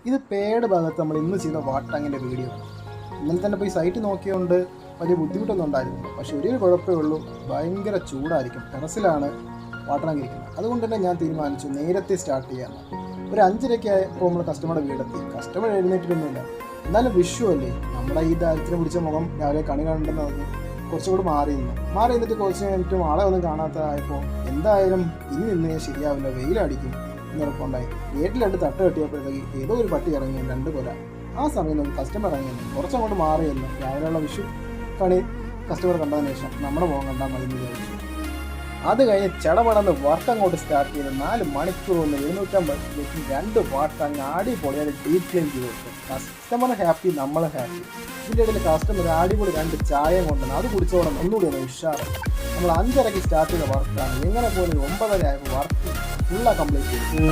ഇത് പേട് ഭാഗത്ത് നമ്മൾ ഇന്ന് ചെയ്ത വാട്ടർ ടാങ്കിൻ്റെ വീഡിയോ ആണ്. ഇന്നലെ തന്നെ പോയി സൈറ്റ് നോക്കിയതുകൊണ്ട് വലിയ ബുദ്ധിമുട്ടൊന്നും ഉണ്ടായിരുന്നില്ല. പക്ഷേ ഒരു കുഴപ്പമേ ഉള്ളൂ, ഭയങ്കര ചൂടായിരിക്കും. ടെറസിലാണ് വാട്ടർ ടാങ്ക് ഇരിക്കുന്നത്. അതുകൊണ്ട് തന്നെ ഞാൻ തീരുമാനിച്ചു നേരത്തെ സ്റ്റാർട്ട് ചെയ്യാമെന്ന്. ഒരു 5:30 ആയപ്പോൾ നമ്മൾ കസ്റ്റമറുടെ വീടെത്തി. കസ്റ്റമർ എഴുന്നേറ്റിട്ടൊന്നുമില്ല. എന്നാലും വിഷു അല്ലേ, നമ്മുടെ ഈ ദാരിദ്ര്യം പിടിച്ച മുഖം രാവിലെ കണി കണ്ടെന്ന് പറഞ്ഞ് കുറച്ചുകൂടി മാറി നിന്നിട്ട് കുറച്ച് കഴിഞ്ഞിട്ടും ആളെ ഒന്നും കാണാത്തതായപ്പോൾ എന്തായാലും ഇനി നിന്ന് ശരിയാവില്ല, വെയിലടിക്കും എന്നുറപ്പുണ്ടായി. ഗേറ്റിൽ 2 തട്ട് കെട്ടിയപ്പോഴത്തേക്ക് ഏതോ ഒരു പട്ടി ഇറങ്ങി 2 കൊല. ആ സമയം നമുക്ക് കസ്റ്റമർ ഇറങ്ങിയെന്ന് കുറച്ചങ്ങോട്ട് മാറിയെന്ന് രാവിലെയുള്ള വിഷു കണി കസ്റ്റമർ കണ്ടതിന് ശേഷം നമ്മുടെ മുഖം കണ്ടാൽ മതി എന്ന് വിചാരിച്ചു. അത് കഴിഞ്ഞ് ചടപടന്ന് വർക്ക് അങ്ങോട്ട് സ്റ്റാർട്ട് ചെയ്ത് 4 മണിക്കൂർ കൊണ്ട് 750 വാട്ട് അങ്ങ് അടിപൊളിയായിട്ട് ഡീപ് ക്ലീൻ ചെയ്ത് കൊടുക്കും. കസ്റ്റമർ ഹാപ്പി, നമ്മൾ ഹാപ്പി. ഇതിൻ്റെ ഇടയിൽ കസ്റ്റമർ അടിപൊളി 2 ചായ കൊണ്ടുവന്ന് അത് കുടിച്ചോടെ ഒന്നുകൂടി ഒന്ന് ഉഷാറ്. നമ്മൾ 5:30 സ്റ്റാർട്ട് ചെയ്ത വർക്കാണ്. എങ്ങനെ പോലും 9:30 ആയപ്പോൾ വർക്ക് ഫുള്ളാണ് കംപ്ലീറ്റ് ചെയ്തു.